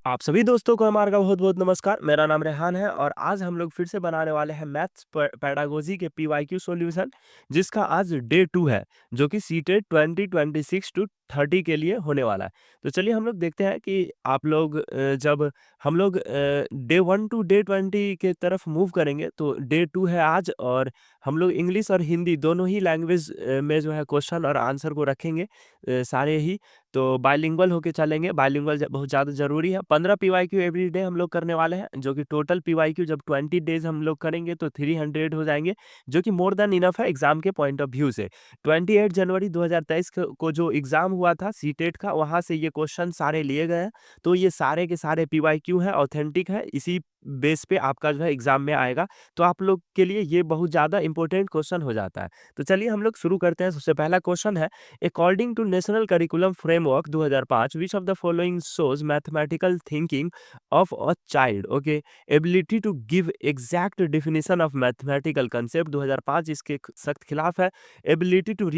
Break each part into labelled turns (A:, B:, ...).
A: आप सभी दोस्तों को हमारा बहुत-बहुत नमस्कार। मेरा नाम रेहान है और आज हम लोग फिर से बनाने वाले हैं मैथ्स पेडागोजी के पीवाईक्यू सॉल्यूशन, जिसका आज डे 2 है, जो कि सीटेट 2026 टू 30 के लिए होने वाला है। तो चलिए हम लोग देखते हैं कि आप लोग जब हम लोग डे 1 टू डे 20 के तरफ मूव करेंगे, तो डे 2 है आज और हम लोग इंग्लिश और हिंदी दोनों ही लैंग्वेज में जो है क्वेश्चन और आंसर को रखेंगे, सारे ही। तो बाइलिंगुअल होके चलेंगे, बाइलिंगुअल बहुत ज़्यादा ज़रूरी है। 15 पीवाईक्यू एवरी डे हम लोग करने वाले हैं, जो कि टोटल पीवाईक्यू जब 20 डेज़ हम लोग करेंगे तो 300 हो जाएँगे, जो कि मोर दैन इनफ है एग्ज़ाम के पॉइंट ऑफ व्यू से। 28 जनवरी 2023 को जो एग्ज़ाम हुआ था सीटेट का, वहाँ से ये क्वेश्चन सारे लिए गए हैं। तो ये सारे के सारे पीवाईक्यू हैं, ऑथेंटिक है, इसी बेस पे आपका जो है एग्ज़ाम में आएगा। तो आप लोग के लिए ये बहुत ज़्यादा इम्पोर्टेंट क्वेश्चन हो जाता है। तो चलिए हम लोग शुरू करते हैं। सबसे पहला क्वेश्चन है, according to national curriculum framework 2005, which of the following shows mathematical thinking of a child? Okay, ability to give exact definition of mathematical concept 2005 इसके सख्त खिलाफ है। एबिलिटी टू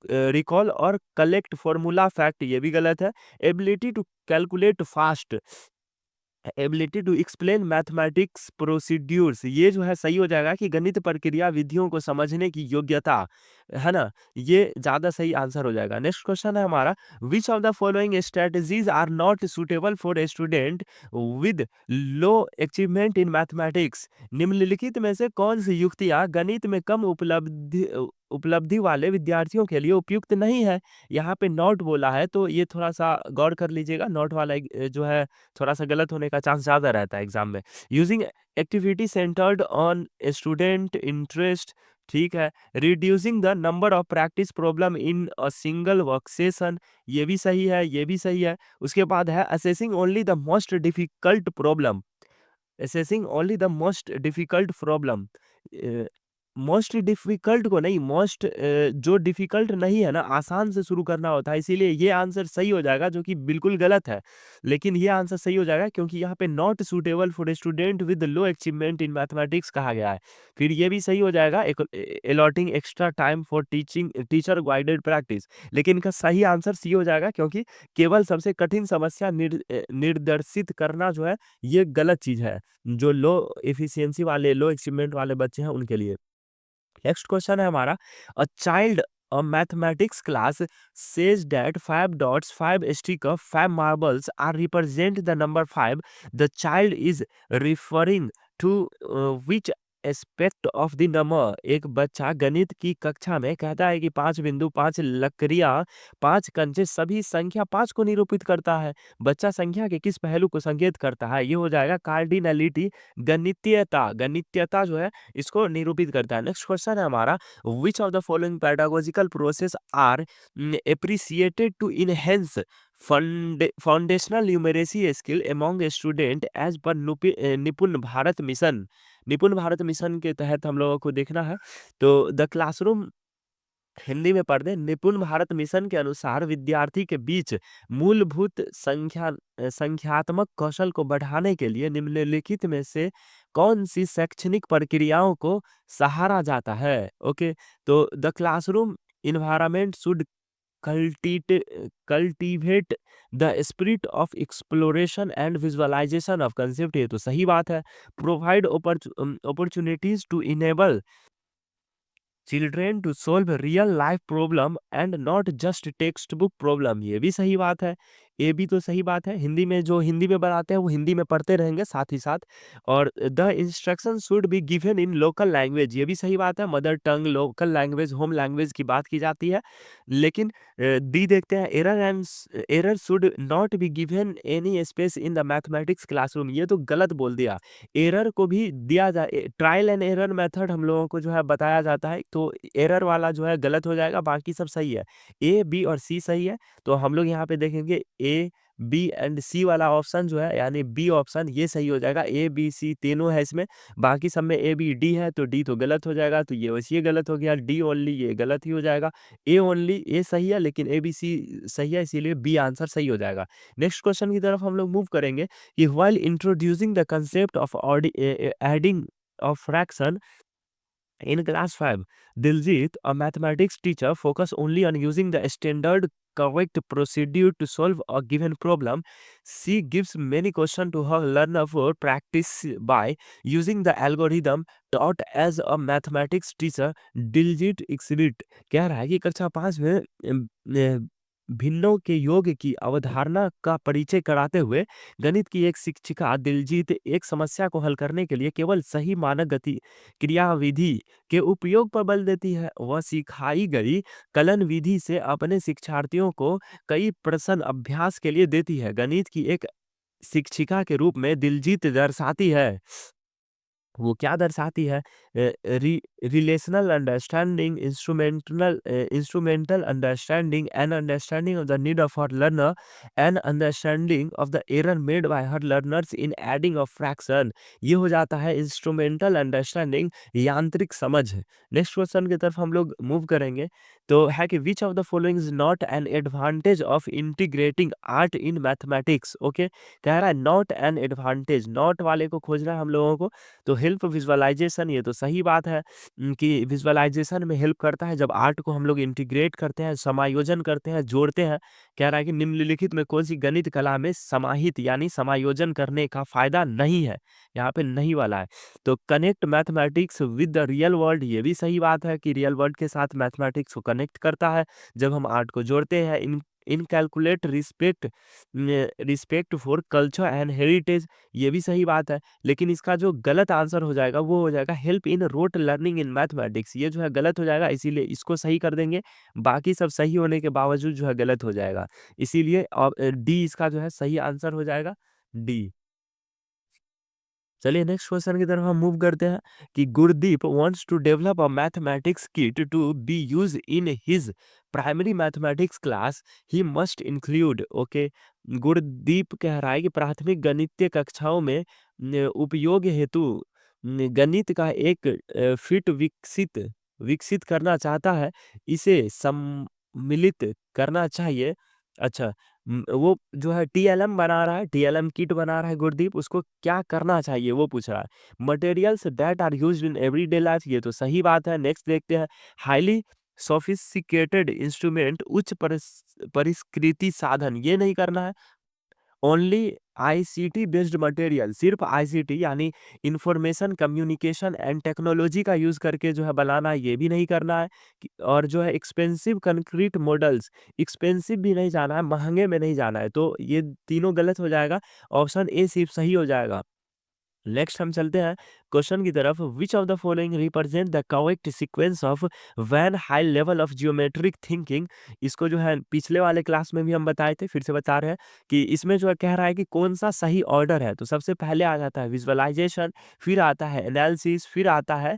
A: रिकॉल और कलेक्ट फॉर्मूला फैक्ट, ये भी गलत है। Ability to calculate fast, ability to explain mathematics procedures, ये जो है सही हो जाएगा कि गणित प्रक्रिया विधियों को समझने की योग्यता, है ना? ये ज़्यादा सही आंसर हो जाएगा। नेक्स्ट क्वेश्चन है हमारा, which of the following strategies are not suitable for a student with low achievement in mathematics? निम्नलिखित में से कौन सी युक्तियाँ गणित में कम उपलब्धि वाले विद्यार्थियों के लिए उपयुक्त नहीं है? यहाँ पे नॉट बोला है, तो ये थोड़ा सा गौर कर लीजिएगा। नॉट वाला जो है थोड़ा-सा गलत होने का चांस ज़्यादा रहता है एग्ज़ाम में। Using activity centred on student interest, ठीक है। Reducing the number of practice problem in a single work session, ये भी सही है, ये भी सही है। उसके बाद है assessing only the most difficult problem, assessing only the most difficult problem. Most difficult को नहीं, मोस्ट जो डिफिकल्ट नहीं है ना, आसान से शुरू करना होता है, इसीलिए ये आंसर सही हो जाएगा, जो कि बिल्कुल गलत है। लेकिन ये आंसर सही हो जाएगा क्योंकि यहाँ पे not suitable for student with low achievement in mathematics कहा गया है। फिर ये भी सही हो जाएगा, allotting extra time for teaching teacher guided practice. लेकिन इनका सही आंसर सी हो जाएगा, क्योंकि केवल सबसे कठिन समस्या निर्देशित करना जो है, ये गलत चीज है, जो लो एफिशिएंसी वाले, लो अचीवमेंट वाले बच्चे हैं उनके लिए। नेक्स्ट क्वेश्चन है हमारा, a child a mathematics class says that 5 dots, 5 stick of 5 marbles are represent the number 5। The child is referring to which aspect of the number? एक बच्चा गणित की कक्षा में कहता है कि 5 बिंदु, 5 लकड़ियां, 5 कंचे सभी संख्या 5 को निरूपित करता है। बच्चा संख्या के किस पहलू को संकेत करता है? ये हो जाएगा कार्डिनलिटी, गणितीयता। गणितीयता जो है इसको निरूपित करता है। नेक्स्ट क्वेश्चन है हमारा, which of the following pedagogical process are appreciated to enhance foundational numeracy skill among student age पर निपुण भारत मिशन? निपुण भारत मिशन के तहत हम लोगों को देखना है, तो द क्लासरूम हिंदी में पढ़ दें। निपुण भारत मिशन के अनुसार विद्यार्थी के बीच मूलभूत संख्यात्मक कौशल को बढ़ाने के लिए निम्नलिखित में से कौन सी शैक्षणिक प्रक्रियाओं को सहारा जाता है? ओके, तो the classroom environment should cultivate the spirit of exploration and visualization of concept, ये तो सही बात है। Provide opportunities to enable children to solve real life problem and not just textbook problem, ये भी सही बात है। ये भी तो सही बात है। हिंदी में जो हिंदी में बनाते हैं वो हिंदी में पढ़ते रहेंगे साथ ही साथ। और the instruction should be given in local language, ये भी सही बात है। Mother tongue, local language, home language की बात की जाती है। लेकिन दी देखते हैं, error should not be given any space in the mathematics classroom, ये तो गलत बोल दिया। एरर को भी दिया जाए, ट्रायल एंड एरर मेथड हम लोगों को जो है बताया जाता है, तो एरर वाला जो है गलत हो जाएगा, बाकी सब सही है। ए, बी और सी सही है। तो हम लोग यहाँ पे देखेंगे ए, बी एंड सी वाला ऑप्शन जो है, यानी बी ऑप्शन, ये सही हो जाएगा। ए, बी, सी तीनों है इसमें। बाकी सब में ए, बी, डी है, तो डी तो गलत हो जाएगा, तो ये वैसे ये गलत हो गया। डी ओनली, ये गलत ही हो जाएगा। ए ओनली, ए सही है, लेकिन ए, बी, सी सही है, इसीलिए बी आंसर सही हो जाएगा। नेक्स्ट क्वेश्चन की तरफ हम लोग मूव करेंगे कि while introducing the concept of adding of fraction in class 5, Diljit, a mathematics teacher, focus only on using the standard correct procedure to solve a given problem. She gives many questions to her learner for practice by using the algorithm taught as a mathematics teacher Diljit Exhibit। कह रहा है कि कक्षा 5 में भिन्नों के योग की अवधारणा का परिचय कराते हुए गणित की एक शिक्षिका दिलजीत एक समस्या को हल करने के लिए केवल सही मानक गति क्रियाविधि के उपयोग पर बल देती है। वह सिखाई गई कलन विधि से अपने शिक्षार्थियों को कई प्रश्न अभ्यास के लिए देती है। गणित की एक शिक्षिका के रूप में दिलजीत दर्शाती है, वो क्या दर्शाती है? Relational understanding, instrumental understanding, an understanding of the need of her learner, an understanding of the error made by her learners in adding of fraction. ये हो जाता है इंस्ट्रूमेंटल अंडरस्टैंडिंग, यांत्रिक समझ। नेक्स्ट क्वेश्चन की तरफ हम लोग मूव करेंगे, तो है कि which of the following is not an advantage of integrating art in mathematics. Okay, कह रहा है नॉट एन एडवांटेज, नॉट वाले को खोजना है हम लोगों को। तो हेल्प विजुअलाइजेशन, ये तो सही बात है कि विजुअलाइजेशन में हेल्प करता है जब आर्ट को हम लोग इंटीग्रेट करते हैं, समायोजन करते हैं, जोड़ते हैं। कह रहा है कि निम्नलिखित में कौन सी गणित कला में समाहित यानी समायोजन करने का फायदा नहीं है, यहाँ पे नहीं वाला है। तो connect mathematics with the real world, ये भी सही बात है कि रियल वर्ल्ड के साथ मैथमेटिक्स को कनेक्ट करता है जब हम आर्ट को जोड़ते हैं। Inculcate respect for culture and heritage, ये भी सही बात है। लेकिन इसका जो गलत आंसर हो जाएगा वो हो जाएगा help in rote learning in mathematics, ये जो है गलत हो जाएगा, इसीलिए इसको सही कर देंगे। बाकी सब सही होने के बावजूद जो है गलत हो जाएगा, इसीलिए डी इसका जो है सही आंसर हो जाएगा, डी। चलिए नेक्स्ट क्वेश्चन की तरफ हम मूव करते हैं कि Gurdeep wants to develop a mathematics kit to be use in his primary mathematics class, he must include. Okay, Gurdeep कह रहा है कि प्राथमिक गणितीय कक्षाओं में उपयोग हेतु गणित का एक फिट विकसित विकसित करना चाहता है, इसे सम्मिलित करना चाहिए। अच्छा, वो जो है टीएलएम बना रहा है, टीएलएम किट बना रहा है गुरदीप, उसको क्या करना चाहिए वो पूछ रहा है। Materials that are used in everyday life, ये तो सही बात है। नेक्स्ट देखते हैं, हाईली सोफिस्टिकेटेड इंस्ट्रूमेंट, उच्च परिष्कृति साधन, ये नहीं करना है। ओनली आईसीटी बेस्ड मटेरियल, सिर्फ आईसीटी यानी इंफॉर्मेशन कम्युनिकेशन एंड टेक्नोलॉजी का यूज करके जो है बनाना, ये भी नहीं करना है। और जो है एक्सपेंसिव कंक्रीट मॉडल्स, एक्सपेंसिव भी नहीं जाना है, महंगे में नहीं जाना है, तो ये तीनों गलत हो जाएगा। ऑप्शन ए सिर्फ सही हो जाएगा। नेक्स्ट हम चलते हैं क्वेश्चन की तरफ, विच of the following represent the correct sequence of when high level of geometric thinking. इसको जो है पिछले वाले क्लास में भी हम बताए थे, फिर से बता रहे हैं कि इसमें जो है कह रहा है कि कौन सा सही ऑर्डर है। तो सबसे पहले आ जाता है विजुअलाइजेशन, फिर आता है एनालिसिस, फिर आता है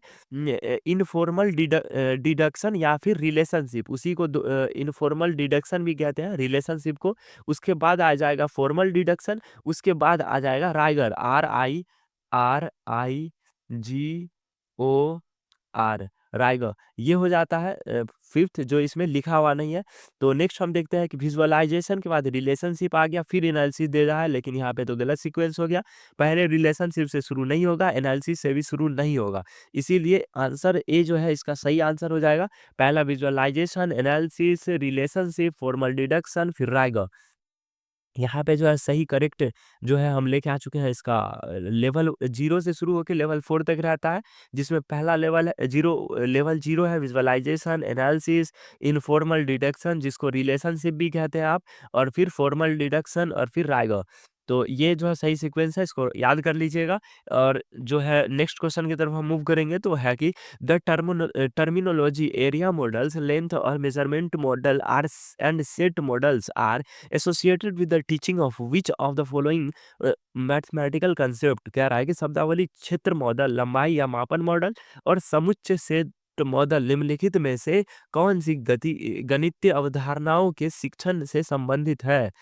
A: इनफॉर्मल डिडक्शन या फिर रिलेशनशिप, उसी को इनफॉर्मल डिडक्शन भी कहते हैं रिलेशनशिप को। उसके बाद आ जाएगा फॉर्मल डिडक्शन, उसके बाद आ जाएगा राइगर, RIGOR, राइगर, ये हो जाता है फिफ्थ, जो इसमें लिखा हुआ नहीं है। तो नेक्स्ट हम देखते हैं कि विजुअलाइजेशन के बाद रिलेशनशिप आ गया, फिर एनालिसिस दे रहा है, लेकिन यहाँ पे तो गलत सीक्वेंस हो गया। पहले रिलेशनशिप से शुरू नहीं होगा, एनालिसिस से भी शुरू नहीं होगा, इसीलिए आंसर ए जो है इसका सही आंसर हो जाएगा। पहला visualization, analysis, relationship, formal deduction, फिर राइगर। यहाँ पे जो है सही करेक्ट जो है हम लेके आ चुके हैं, इसका लेवल 0 से शुरू होकर लेवल 4 तक रहता है, जिसमें पहला लेवल है लेवल 0 है विजुअलाइजेशन, एनालिसिस, इनफॉर्मल डिडक्शन, जिसको रिलेशनशिप भी कहते हैं आप, और फिर फॉर्मल डिडक्शन, और फिर राइगर। तो ये जो है सही सीक्वेंस है, इसको याद कर लीजिएगा। और जो है नेक्स्ट क्वेश्चन की तरफ हम मूव करेंगे, तो है कि the terminology area models, length और measurement model are and set models are associated with the teaching of which of the following mathematical concept. कह रहा है कि शब्दावली क्षेत्र मॉडल, लंबाई या मापन मॉडल, और समुच्चय सेट मॉडल निम्नलिखित में से कौन सी गति गणितीय अवधारणाओं के शिक्षण से संबंधित है?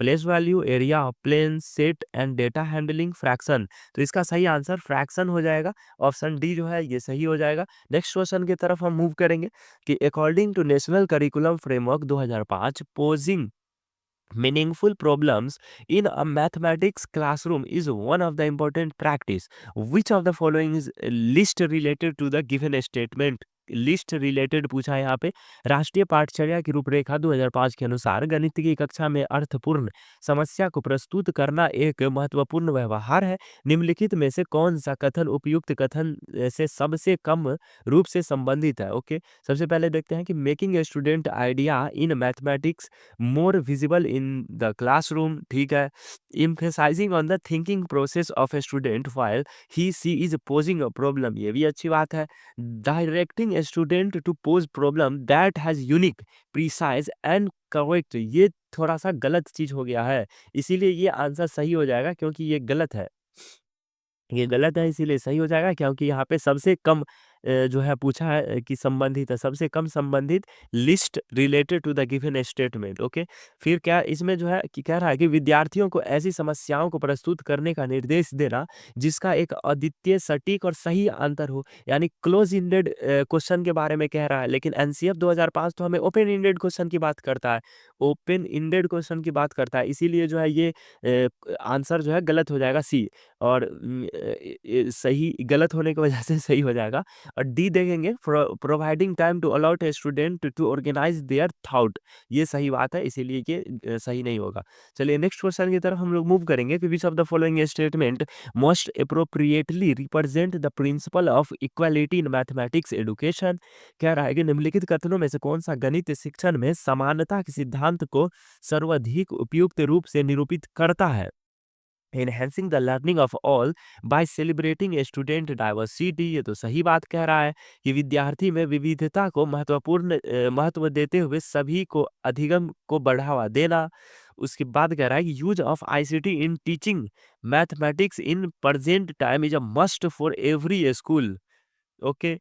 A: Place value, area, plane, set and data handling, fraction. तो इसका सही आंसर फ्रैक्शन हो जाएगा, ऑप्शन डी जो है ये सही हो जाएगा। नेक्स्ट क्वेश्चन की तरफ हम मूव करेंगे कि according to national curriculum framework 2005, posing meaningful problems in a mathematics classroom is one of the important practice. Which of the following is least related to the given statement? List related पूछा है यहाँ पे। राष्ट्रीय पाठचर्या की रूपरेखा 2005 के अनुसार गणित की कक्षा में अर्थपूर्ण समस्या को प्रस्तुत करना एक महत्वपूर्ण व्यवहार है। निम्नलिखित में से कौन सा कथन उपयुक्त कथन से सबसे कम रूप से संबंधित है? ओके, सबसे पहले देखते हैं कि making a student idea in mathematics more visible in the classroom, ठीक है। Emphasizing on the thinking process of a student while he she is posing a problem, ये भी अच्छी बात है। Directing a student to pose problem that has unique precise and correct, ये थोड़ा सा गलत चीज हो गया है, इसीलिए ये आंसर सही हो जाएगा क्योंकि ये गलत है। ये गलत है इसीलिए सही हो जाएगा क्योंकि यहाँ पे सबसे कम जो है पूछा है कि संबंधित है, सबसे कम संबंधित list related to the given statement. Okay, फिर क्या इसमें जो है कि कह रहा है कि विद्यार्थियों को ऐसी समस्याओं को प्रस्तुत करने का निर्देश देना जिसका एक अद्वितीय सटीक और सही आंसर हो, यानी क्लोज इंडेड क्वेश्चन के बारे में कह रहा है। लेकिन एनसीएफ 2005 तो हमें ओपन इंडेड क्वेश्चन की बात करता है, ओपन इंडेड क्वेश्चन की बात करता है, इसीलिए जो है ये आंसर जो है गलत हो जाएगा सी। और सही गलत होने की वजह से सही हो जाएगा। और डी देखेंगे, providing time to allow a student to organize their thought, ये सही बात है, इसीलिए ये सही नहीं होगा। चलिए नेक्स्ट क्वेश्चन की तरफ हम लोग मूव करेंगे कि which of the following statement most appropriately represent the principle of equality in mathematics education. कह रहा है कि निम्नलिखित कथनों में से कौन सा गणित शिक्षण में समानता के सिद्धांत को सर्वाधिक उपयुक्त रूप से निरूपित करता है? Enhancing the learning of all by celebrating student diversity, ये तो सही बात कह रहा है कि विद्यार्थी में विविधता को महत्व देते हुए सभी को अधिगम को बढ़ावा देना। उसके बाद कह रहा है कि use of ICT in teaching mathematics in present time is a must for every school. Okay,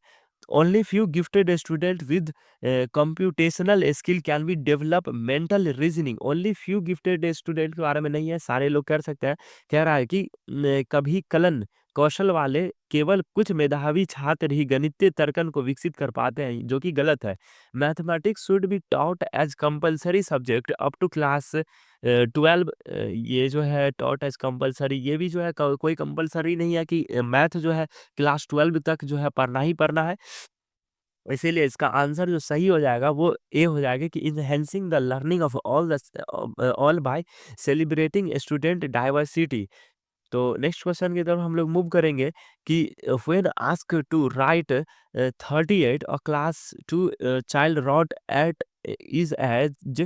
A: only few gifted student with computational skill can be develop mental reasoning, only few gifted student के बारे में नहीं है, सारे लोग कर सकते हैं। कह रहा है कि कभी कलन कौशल वाले केवल कुछ मेधावी छात्र ही गणितीय तर्कन को विकसित कर पाते हैं, जो कि गलत है। Mathematics should be taught as compulsory subject up to class 12, ये जो है टॉट एज कंपलसरी, ये भी जो है कोई कंपलसरी नहीं है कि मैथ जो है क्लास 12 तक जो है पढ़ना ही पढ़ना है। इसीलिए इसका आंसर जो सही हो जाएगा वो ए हो जाएगा कि enhancing the learning of all by celebrating student diversity. तो नेक्स्ट क्वेश्चन की तरफ हम लोग मूव करेंगे कि व्हेन आस्क्ड टू राइट 38 और class 2 child wrote it is as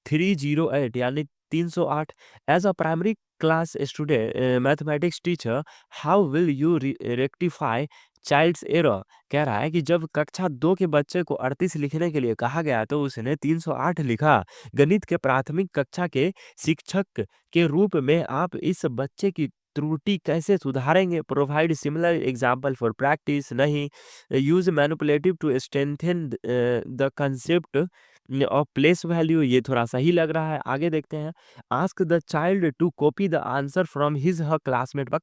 A: 308, यानी 308, as a primary class student mathematics teacher how will you rectify child's error. कह रहा है कि जब कक्षा 2 के बच्चे को 38 लिखने के लिए कहा गया तो उसने 308 लिखा। गणित के प्राथमिक कक्षा के शिक्षक के रूप में आप इस बच्चे की त्रुटि कैसे सुधारेंगे? Provide similar example for practice, नहीं। Use manipulative to strengthen the concept of place value, ये थोड़ा सही लग रहा है। आगे देखते हैं, ask the child to copy the answer from his her classmate book,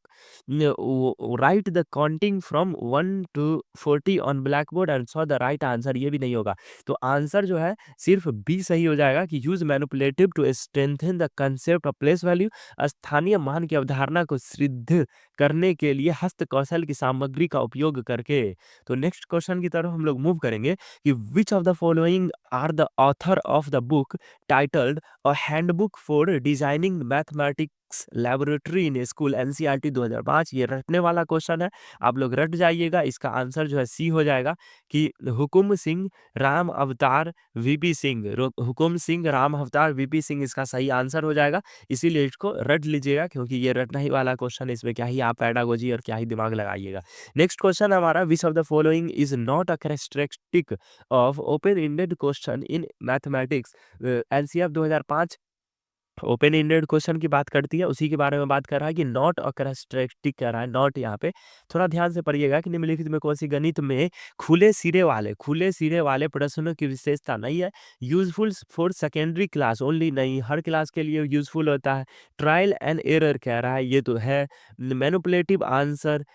A: write the counting from 1 to 40 on black board and saw the right answer, ये भी नहीं होगा। तो आंसर जो है सिर्फ बी सही हो जाएगा कि use manipulative to strengthen the concept of place value, स्थानीय मान की अवधारणा को सिद्ध करने के लिए हस्त कौशल की सामग्री का उपयोग करके। तो नेक्स्ट क्वेश्चन की तरफ हम लोग मूव करेंगे कि which of the following are the author of the book titled a handbook for designing mathematics laboratory in school, NCERT 2005, ये रटने वाला क्वेश्चन है, आप लोग रट जाइएगा। इसका आंसर जो है सी हो जाएगा कि हुकुम सिंह राम अवतार वीपी सिंह, हुकुम सिंह राम अवतार वीपी सिंह इसका सही आंसर हो जाएगा। इसीलिए इसको रट लीजिएगा क्योंकि ये रटना ही वाला क्वेश्चन है, इसमें क्या ही आप पैडागोजी और क्या ही दिमाग लगाइएगा। नेक्स्ट क्वेश्चन हमारा, which of the following is not a characteristic of open ended question in mathematics. NCF 2005 open ended question की बात करती है, उसी के बारे में बात कर रहा है कि नॉट अ कैरेक्टरिस्टिक कह रहा है, नॉट यहाँ पे थोड़ा ध्यान से पढ़िएगा कि निम्नलिखित में कौन सी गणित में खुले सिरे वाले प्रश्नों की विशेषता नहीं है। Useful for secondary class only, नहीं, हर क्लास के लिए यूजफुल होता है। ट्रायल एंड एरर कह रहा है, ये तो है। मैनिपुलेटिव आंसर,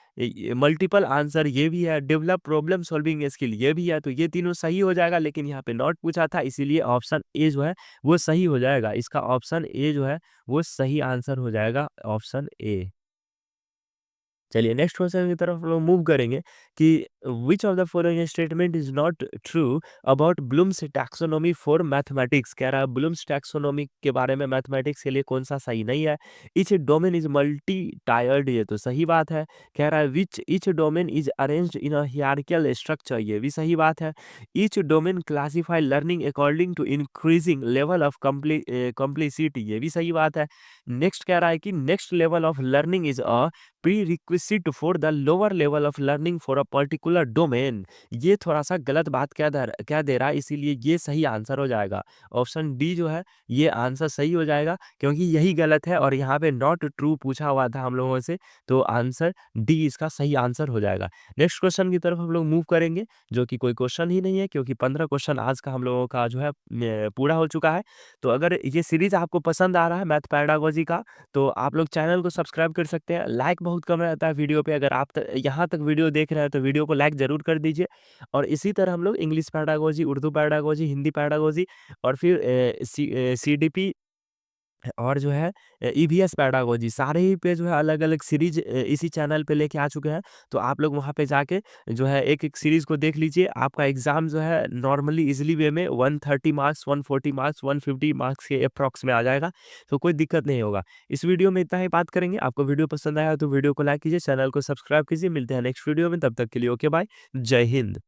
A: मल्टीपल आंसर, ये भी है। डेवलप प्रॉब्लम सॉल्विंग स्किल, ये भी है। तो ये तीनों सही हो जाएगा, लेकिन यहाँ पे नॉट पूछा था, इसीलिए ऑप्शन ए जो है वो सही हो जाएगा। इसका ऑप्शन ए जो है वो सही आंसर हो जाएगा, ऑप्शन ए। चलिए नेक्स्ट क्वेश्चन की तरफ हम लोग मूव करेंगे कि which of the following statement is not true about Bloom's taxonomy for mathematics. कह रहा है ब्लूम्स टैक्सोनॉमी के बारे में मैथमेटिक्स के लिए कौन सा सही नहीं है। Each domain is multi tiered, ये तो सही बात है। कह रहा है which each domain is arranged in a hierarchical structure, ये भी सही बात है। Each domain classify learning according to increasing level of complexity, ये भी सही बात है। नेक्स्ट कह रहा है कि next level of learning is a prerequisite for the lower level of learning for a particular domain। ये थोड़ा सा गलत बात क्या दे रहा है, इसीलिए ये सही आंसर हो जाएगा। ऑप्शन डी जो है ये आंसर सही हो जाएगा, क्योंकि यही गलत है और यहाँ पे नॉट ट्रू पूछा हुआ था हम लोगों से, तो आंसर डी इसका सही आंसर हो जाएगा। नेक्स्ट क्वेश्चन की तरफ हम लोग मूव करेंगे, जो कि कोई क्वेश्चन ही नहीं है, क्योंकि 15 क्वेश्चन आज का हम लोगों का जो है पूरा हो चुका है। तो अगर ये सीरीज आपको पसंद आ रहा है मैथ पैडागोजी का, तो आप लोग चैनल को सब्सक्राइब कर सकते हैं। लाइक बहुत कम रहता है वीडियो पे, अगर आप यहाँ तक वीडियो देख रहे हैं तो वीडियो को लाइक ज़रूर कर दीजिए। और इसी तरह हम लोग English pedagogy, Urdu pedagogy, Hindi pedagogy और फिर सीडीपी और जो है ईवीएस पैडागोजी, सारे ही पे जो है अलग-अलग सीरीज़ इसी चैनल पे लेके आ चुके हैं। तो आप लोग वहाँ पे जाके जो है एक-एक सीरीज़ को देख लीजिए। आपका एग्ज़ाम जो है नॉर्मली ईज़िली वे में 130 मार्क्स, 140 मार्क्स, 150 मार्क्स के एप्रॉक्स में आ जाएगा, तो कोई दिक्कत नहीं होगा। इस वीडियो में इतना ही बात करेंगे। आपको वीडियो पसंद आया तो वीडियो को लाइक कीजिए, चैनल को सब्सक्राइब कीजिए। मिलते हैं नेक्स्ट वीडियो में, तब तक के लिए ओके बाय। जय हिंद।